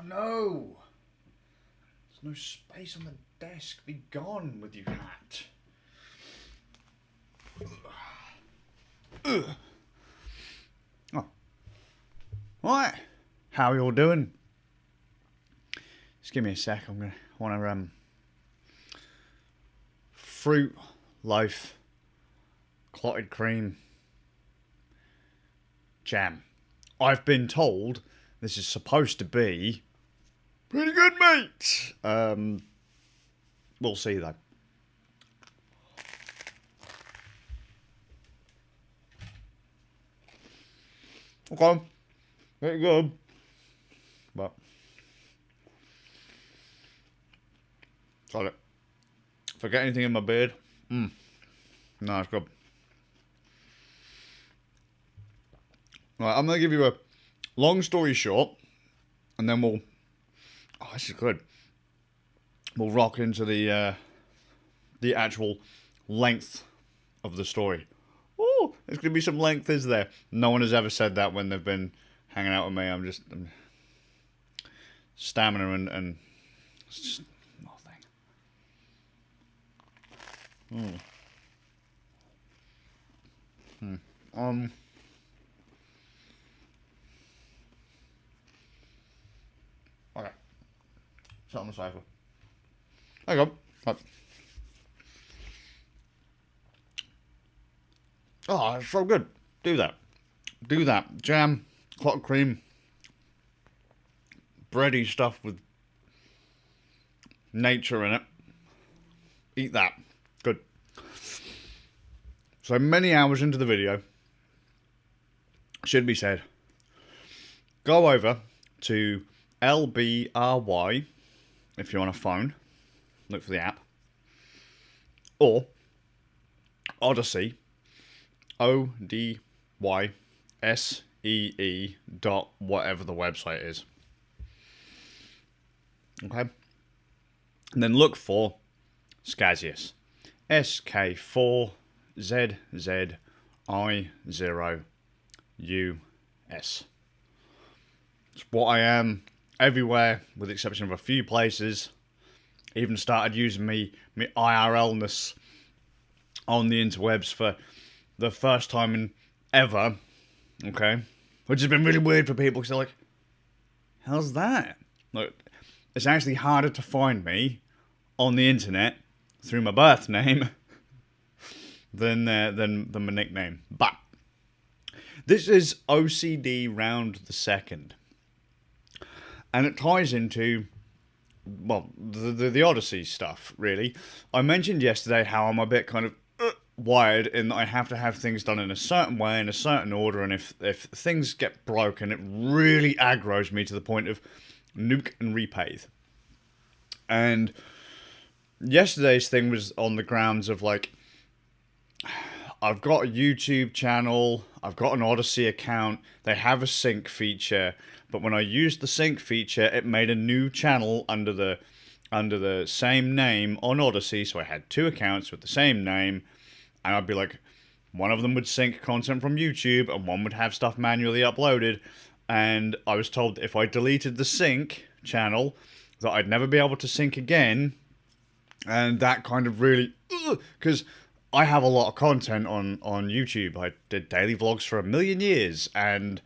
no! There's no space on the desk. Be gone with your hat. Ugh. Oh. Right. How are you all doing? Just give me a sec. I want to fruit loaf, clotted cream, jam. I've been told this is supposed to be pretty good, mate. We'll see though. Okay, very good, but got it. Forget anything in my beard? No, it's good. Right, I'm gonna give you a long story short, and then we'll. Oh, this is good. We'll rock into the actual length of the story. Oh, there's gonna be some length, is there? No one has ever said that when they've been hanging out with me. I'm stamina and it's just nothing. Okay. Sit on the sofa. There you go. Right. Oh, it's so good. Do that. Do that. Jam, clotted cream, bready stuff with nature in it. Eat that. Good. So many hours into the video, should be said, go over to LBRY if you're on a phone, look for the app, or Odysee, ODYSEE dot whatever the website is. Okay? And then look for Scazius. SK4ZZI0US. It's what I am everywhere, with the exception of a few places. Even started using me IRL-ness on the interwebs for the first time in ever. Okay? Which has been really weird for people, because they're like, how's that? Like, it's actually harder to find me on the internet through my birth name than my nickname. But this is OCD round the second. And it ties into, well, the Odysee stuff, really. I mentioned yesterday how I'm a bit kind of wired in that I have to have things done in a certain way, in a certain order, and if things get broken, it really aggroes me to the point of nuke and repave. And yesterday's thing was on the grounds of, like, I've got a YouTube channel, I've got an Odysee account, they have a sync feature, but when I used the sync feature, it made a new channel under the same name on Odysee, so I had two accounts with the same name, and I'd be like, one of them would sync content from YouTube, and one would have stuff manually uploaded, and I was told that if I deleted the sync channel, that I'd never be able to sync again, and that kind of really, because I have a lot of content on YouTube. I did daily vlogs for 1,000,000 years, and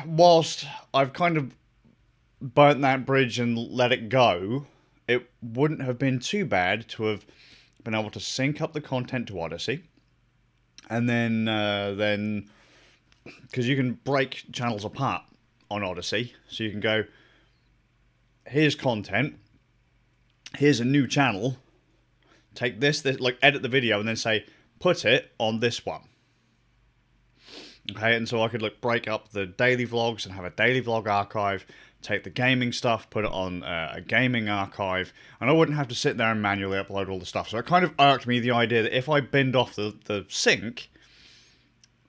whilst I've kind of burnt that bridge and let it go, it wouldn't have been too bad to have been able to sync up the content to Odysee, and then because you can break channels apart on Odysee, so you can go, here's content, here's a new channel, take this, like edit the video, and then say, put it on this one. Okay, and so I could like break up the daily vlogs and have a daily vlog archive, take the gaming stuff, put it on a gaming archive, and I wouldn't have to sit there and manually upload all the stuff. So it kind of irked me, the idea that if I binned off the sync,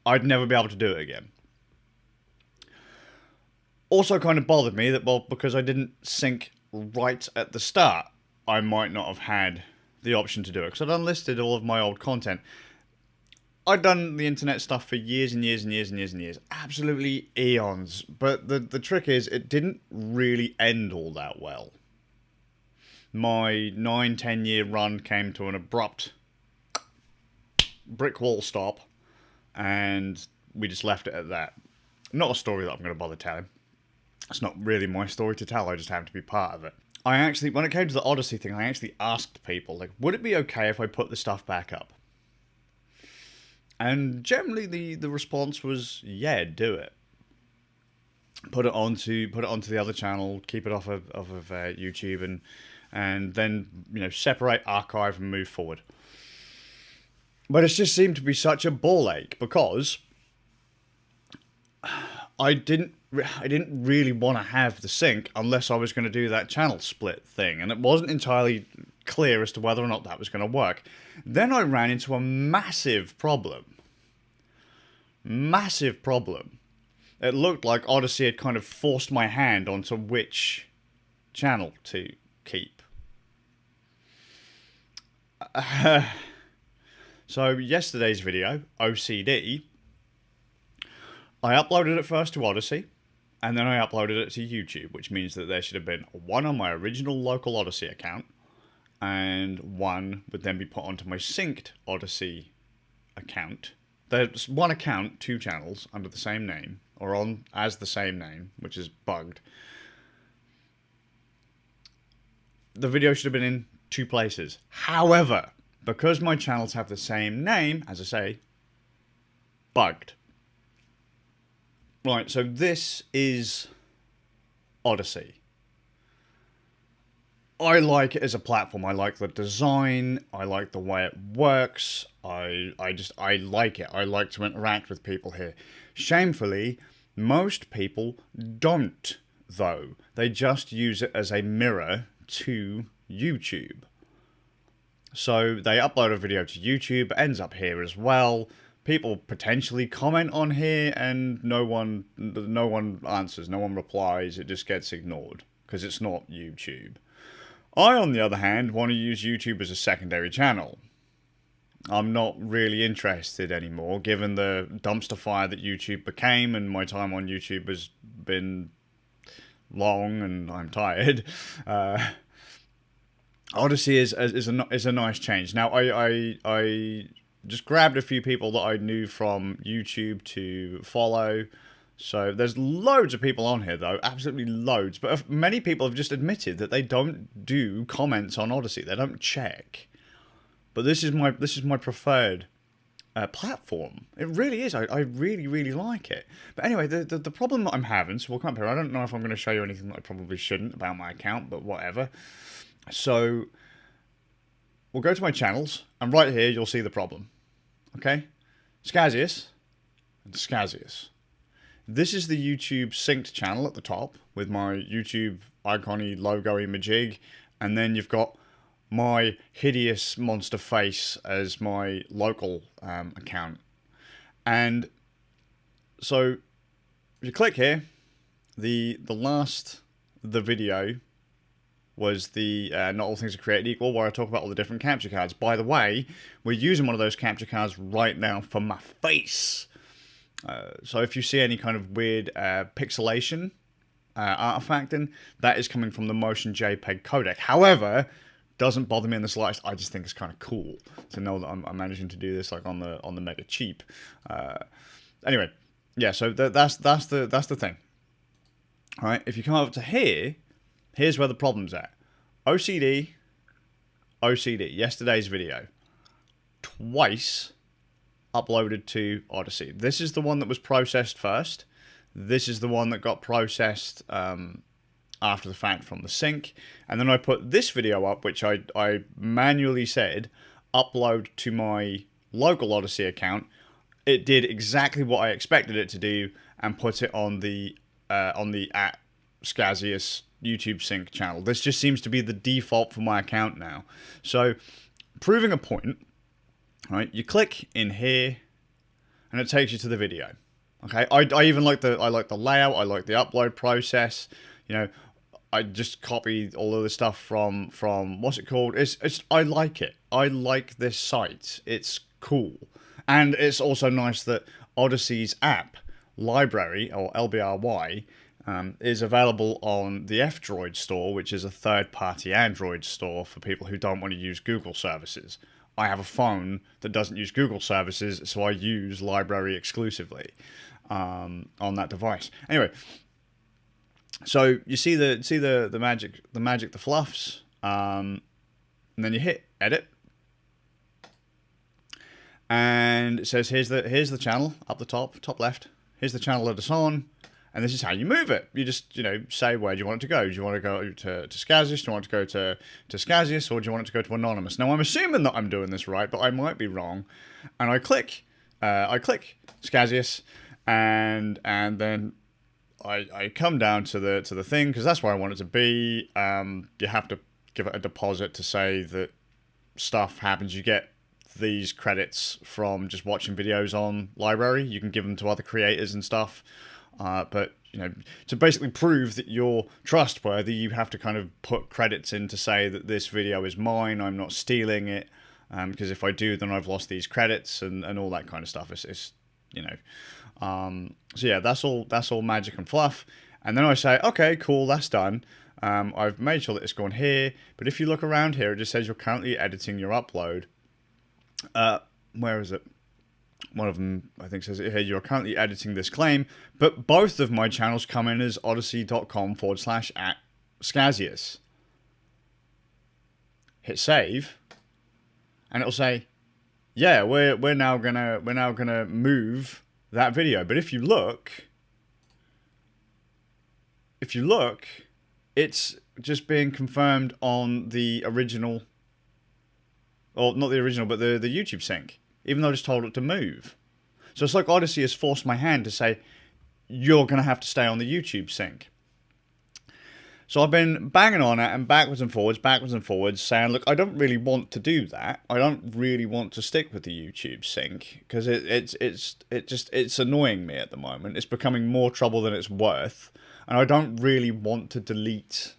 I'd never be able to do it again. Also kind of bothered me that, well, because I didn't sync right at the start, I might not have had the option to do it, because I'd unlisted all of my old content. I'd done the internet stuff for years and years and years and years and years. Absolutely eons. But the trick is, it didn't really end all that well. My 9-10 year run came to an abrupt brick wall stop, and we just left it at that. Not a story that I'm going to bother telling. It's not really my story to tell, I just happen to be part of it. I actually, when it came to the Odysee thing, I actually asked people, like, would it be okay if I put the stuff back up? And generally the response was, yeah, do it. Put it onto the other channel, keep it off of YouTube, and then, you know, separate, archive, and move forward. But it just seemed to be such a ball ache, because I didn't really want to have the sync unless I was going to do that channel split thing, and it wasn't entirely clear as to whether or not that was going to work. Then I ran into a massive problem. Massive problem. It looked like Odysee had kind of forced my hand onto which channel to keep. So yesterday's video, OCD, I uploaded it first to Odysee, and then I uploaded it to YouTube, which means that there should have been one on my original local Odysee account, and one would then be put onto my synced Odysee account. There's one account, 2 channels under the same name, or on as the same name, which is bugged. The video should have been in 2 places. However, because my channels have the same name, as I say, bugged. Right, so this is Odysee. I like it as a platform. I like the design. I like the way it works. I like it. I like to interact with people here. Shamefully, most people don't, though. They just use it as a mirror to YouTube. So they upload a video to YouTube, it ends up here as well. People potentially comment on here, and no one answers, no one replies. It just gets ignored because it's not YouTube. I, on the other hand, want to use YouTube as a secondary channel. I'm not really interested anymore, given the dumpster fire that YouTube became, and my time on YouTube has been long, and I'm tired. Odysee is a nice change. Now, I just grabbed a few people that I knew from YouTube to follow. So there's loads of people on here, though, absolutely loads. But many people have just admitted that they don't do comments on Odysee. They don't check. But this is my preferred platform. It really is. I really, really like it. But anyway, the problem that I'm having, so we'll come up here. I don't know if I'm going to show you anything that I probably shouldn't about my account, but whatever. So we'll go to my channels, and right here you'll see the problem. Okay? Scazius and Scazius. This is the YouTube synced channel at the top with my YouTube icon-y, logo-y majig, and then you've got my hideous monster face as my local account. And so if you click here, the video was the Not All Things Are Created Equal, where I talk about all the different capture cards. By the way, we're using one of those capture cards right now for my face. So if you see any kind of weird pixelation artifacting, that is coming from the Motion JPEG codec. However, doesn't bother me in the slightest. I just think it's kind of cool to know that I'm managing to do this like on the mega cheap. Anyway, yeah. So that's the thing. All right. If you come over to here, here's where the problem's at. OCD. Yesterday's video. Twice uploaded to Odysee. This is the one that was processed first. This is the one that got processed after the fact from the sync. And then I put this video up, which I manually said, upload to my local Odysee account. It did exactly what I expected it to do and put it on the @Scazius YouTube sync channel. This just seems to be the default for my account now. So, proving a point. Right, you click in here, and it takes you to the video. Okay, I even like the layout. I like the upload process. You know, I just copy all of the stuff from what's it called? I like it. I like this site. It's cool. And it's also nice that Odysee's app library, or LBRY, is available on the F-Droid store, which is a third-party Android store for people who don't want to use Google services. I have a phone that doesn't use Google services, so I use library exclusively on that device. Anyway, so you see the magic, the fluffs, and then you hit edit, and it says here's the channel up the top left. Here's the channel that it's on, and this is how you move it. You just say where do you want it to go. Do you want to go to Scazius? Do you want it to go to Scazius, or do you want it to go to Anonymous? Now I'm assuming that I'm doing this right, but I might be wrong. And I click Scazius, and then I come down to the thing, because that's where I want it to be. You have to give it a deposit to say that stuff happens. You get these credits from just watching videos on library. You can give them to other creators and stuff. But to basically prove that you're trustworthy, you have to kind of put credits in to say that this video is mine. I'm not stealing it. Because if I do, then I've lost these credits and all that kind of stuff. It's so yeah, that's all magic and fluff. And then I say, okay, cool, that's done. I've made sure that it's gone here. But if you look around here, it just says you're currently editing your upload. Where is it? One of them, I think, says here, you're currently editing this claim. But both of my channels come in as odyssey.com/@Scazius. Hit save. And it'll say, yeah, we're now gonna move that video. But if you look, it's just being confirmed on the original, or not the original, but the YouTube sync, even though I just told it to move. So it's like Odysee has forced my hand to say, you're gonna have to stay on the YouTube sync. So I've been banging on it and backwards and forwards, saying, look, I don't really want to do that. I don't really want to stick with the YouTube sync, because it's annoying me at the moment. It's becoming more trouble than it's worth, and I don't really want to delete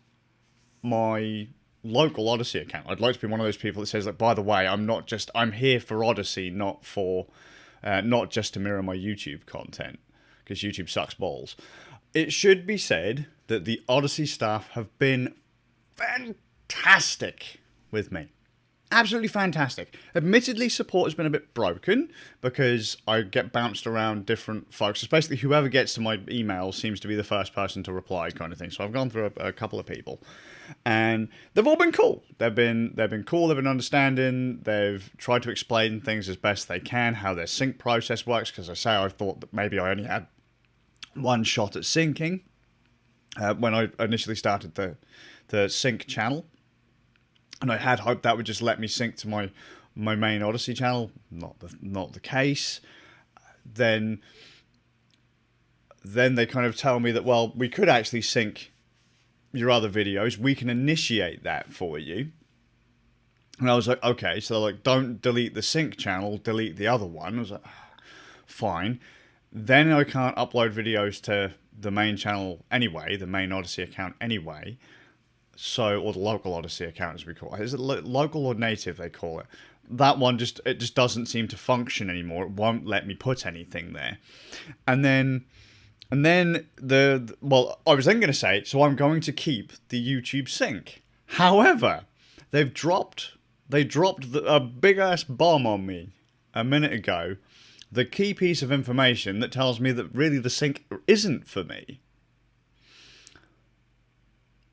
my local Odysee account. I'd like to be one of those people that says, like, by the way, I'm here for Odysee, not just to mirror my YouTube content, because YouTube sucks balls. It should be said that the Odysee staff have been fantastic with me. Absolutely fantastic. Admittedly, support has been a bit broken, because I get bounced around different folks. It's basically whoever gets to my email seems to be the first person to reply, kind of thing. So I've gone through a couple of people, and they've all been cool. They've been cool. They've been understanding. They've tried to explain things as best they can, how their sync process works. Because I thought that maybe I only had one shot at syncing when I initially started the sync channel, and I had hoped that would just let me sync to my main Odysee channel. Not the case. Then they kind of tell me that, well, we could actually sync your other videos. We can initiate that for you. And I was like, okay. So they're like, don't delete the sync channel, delete the other one. I was like, fine. Then I can't upload videos to the main channel anyway, the main Odysee account anyway. So, or the local Odysee account, as we call it. Is it local or native, they call it? That one just doesn't seem to function anymore. It won't let me put anything there. And then well, I was then going to say, so I'm going to keep the YouTube sync. However, they dropped a big ass bomb on me a minute ago. The key piece of information that tells me that really the sync isn't for me.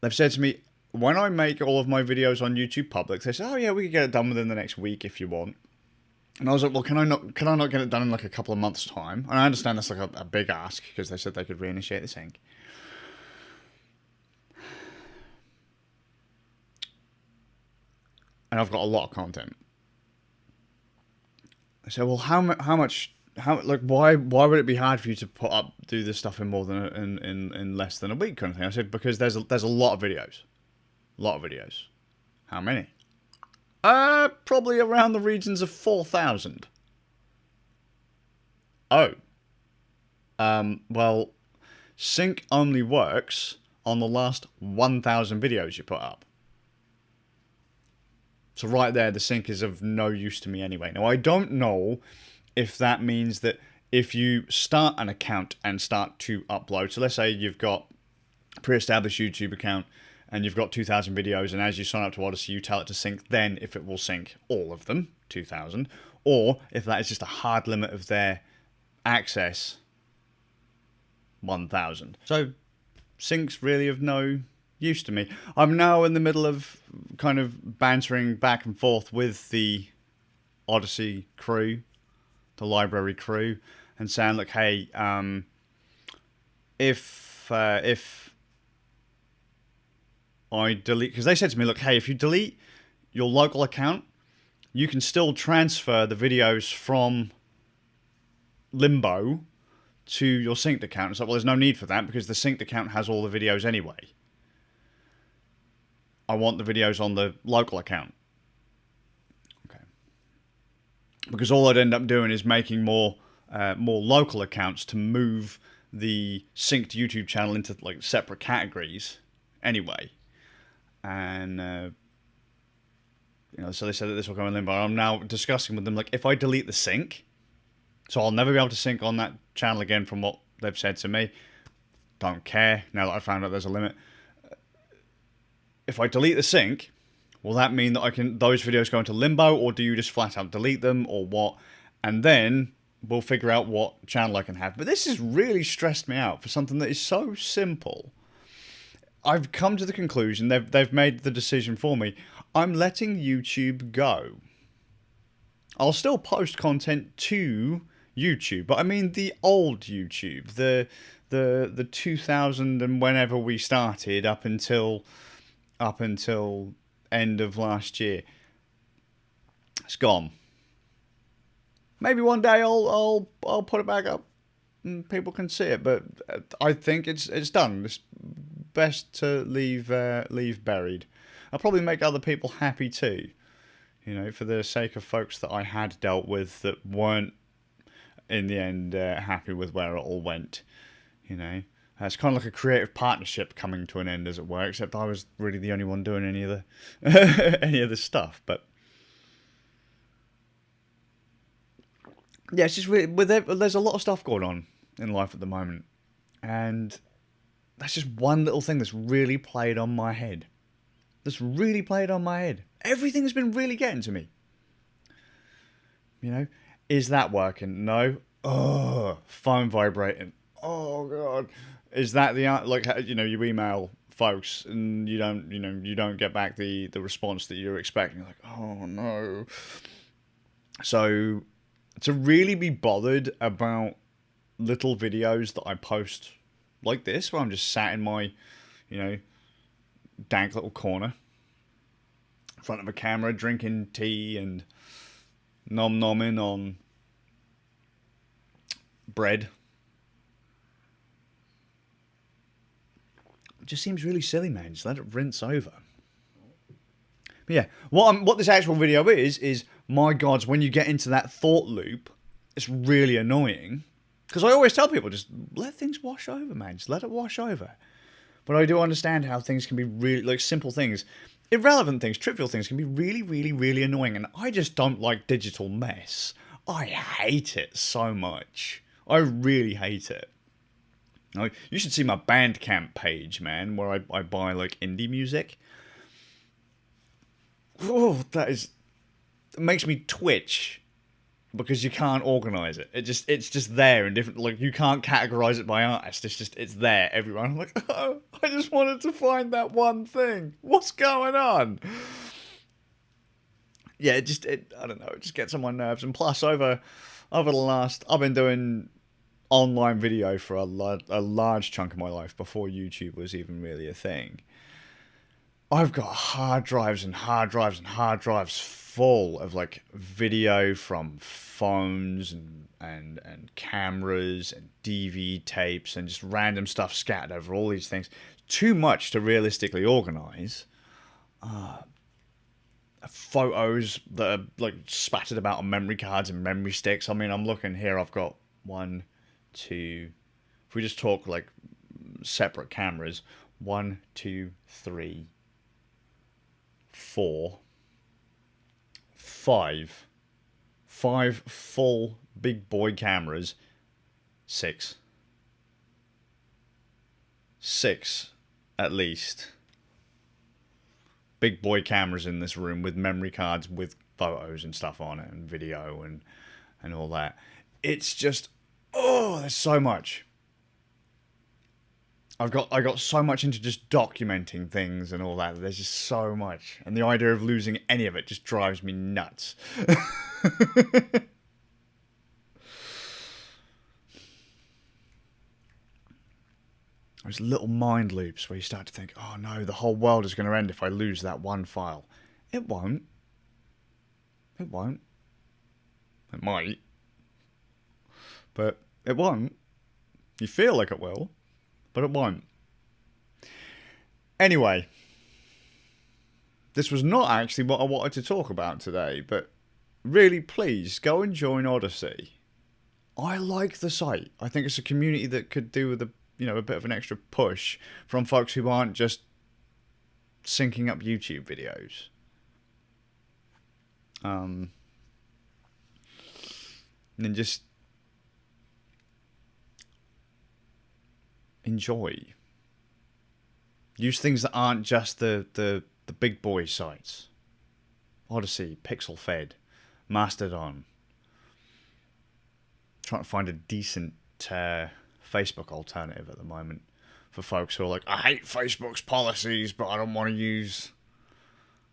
They've said to me, when I make all of my videos on YouTube public, they say, oh yeah, we can get it done within the next week if you want. And I was like, well, can I not get it done in like a couple of months' time? And I understand that's like a big ask, because they said they could reinitiate the sync. And I've got a lot of content. I said, well, why would it be hard for you to do this stuff in more than in less than a week, kind of thing? I said, because there's a lot of videos. How many? Probably around the regions of 4,000. Oh. Well, sync only works on the last 1,000 videos you put up. So right there, the sync is of no use to me anyway. Now, I don't know if that means that if you start an account and start to upload, so let's say you've got a pre-established YouTube account and you've got 2,000 videos, and as you sign up to Odysee, you tell it to sync, then if it will sync all of them, 2,000, or if that is just a hard limit of their access, 1,000. So syncs really of no use to me. I'm now in the middle of kind of bantering back and forth with the Odysee crew, the library crew, and saying, look, hey, if I delete, because they said to me, look, hey, if you delete your local account, you can still transfer the videos from Limbo to your synced account. It's like, well, there's no need for that because the synced account has all the videos anyway. I want the videos on the local account. Okay. Because all I'd end up doing is making more local accounts to move the synced YouTube channel into like separate categories anyway. And so they said that this will go in Limbo. I'm now discussing with them, like, if I delete the sync, so I'll never be able to sync on that channel again from what they've said to me. Don't care, now that I found out there's a limit. If I delete the sync, will that mean that those videos go into Limbo, or do you just flat out delete them, or what? And then we'll figure out what channel I can have. But this has really stressed me out for something that is so simple. I've come to the conclusion, they've made the decision for me. I'm letting YouTube go. I'll still post content to YouTube, but I mean the old YouTube, the 2000 and whenever we started up until end of last year. It's gone. Maybe one day I'll put it back up and people can see it, but I think it's done. It's best to leave buried. I'll probably make other people happy too, for the sake of folks that I had dealt with that weren't in the end happy with where it all went. It's kind of like a creative partnership coming to an end, as it were, except I was really the only one doing any of the stuff. But yeah, it's just really, there's a lot of stuff going on in life at the moment, and that's just one little thing that's really played on my head. Everything has been really getting to me. Is that working? No. Oh, phone vibrating. Oh God. Is that you email folks and you don't get back the response that you're expecting. You're like, oh no. So to really be bothered about little videos that I post like this, where I'm just sat in my, dank little corner in front of a camera, drinking tea and nom-nomming on bread. It just seems really silly, man. Just let it rinse over. But yeah, what this actual video is, my God, when you get into that thought loop, it's really annoying. Because I always tell people, just let things wash over, man. Just let it wash over. But I do understand how things can be really, like, simple things, irrelevant things, trivial things can be really, really, really annoying. And I just don't like digital mess. I hate it so much. I really hate it. You should see my Bandcamp page, man, where I buy, like, indie music. Oh, it makes me twitch. Because you can't organise it. It's just there in different, like, you can't categorise it by artist. It's there, everyone. I'm like, oh, I just wanted to find that one thing. What's going on? Yeah, I don't know, it just gets on my nerves. And plus, over the last, I've been doing online video for a large chunk of my life before YouTube was even really a thing. I've got hard drives and hard drives and hard drives full of, like, video from phones and cameras and DV tapes and just random stuff scattered over all these things. Too much to realistically organise. Photos that are, like, spattered about on memory cards and memory sticks. I mean, I'm looking here, I've got 1, 2... If we just talk, like, separate cameras, 1, 2, 3... 4, 5 full big boy cameras. 6. 6, at least. Big boy cameras in this room with memory cards with photos and stuff on it and video and all that. It's just, oh, there's so much. I got so much into just documenting things and all that. There's just so much. And the idea of losing any of it just drives me nuts. There's little mind loops where you start to think, oh no, the whole world is going to end if I lose that one file. It won't. It won't. It might. But it won't. You feel like it will, but it won't. Anyway, this was not actually what I wanted to talk about today, but really please go and join Odysee. I like the site. I think it's a community that could do with a bit of an extra push from folks who aren't just syncing up YouTube videos. And then just enjoy. Use things that aren't just the big boy sites. Odysee, Pixel Fed, Mastodon. Trying to find a decent Facebook alternative at the moment for folks who are like, I hate Facebook's policies, but I don't want to use,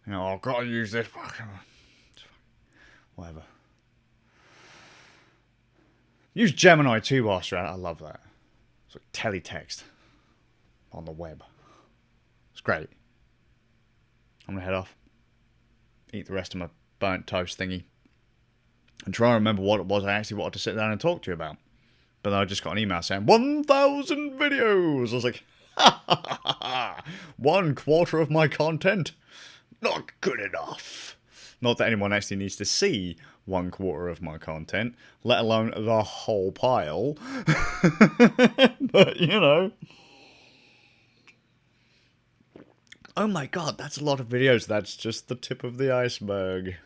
I've got to use this. Whatever. Use Gemini too whilst you're at it. I love that. It's like teletext on the web. It's great. I'm going to head off, eat the rest of my burnt toast thingy, and try and remember what it was I actually wanted to sit down and talk to you about. But then I just got an email saying 1,000 videos. I was like, ha ha ha ha. 1/4 of my content. Not good enough. Not that anyone actually needs to see 1/4 of my content, let alone the whole pile. But, Oh my god, that's a lot of videos. That's just the tip of the iceberg.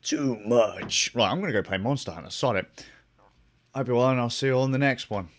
Too much. Right, I'm going to go play Monster Hunter. Sod it. Hope you're well, and I'll see you all in the next one.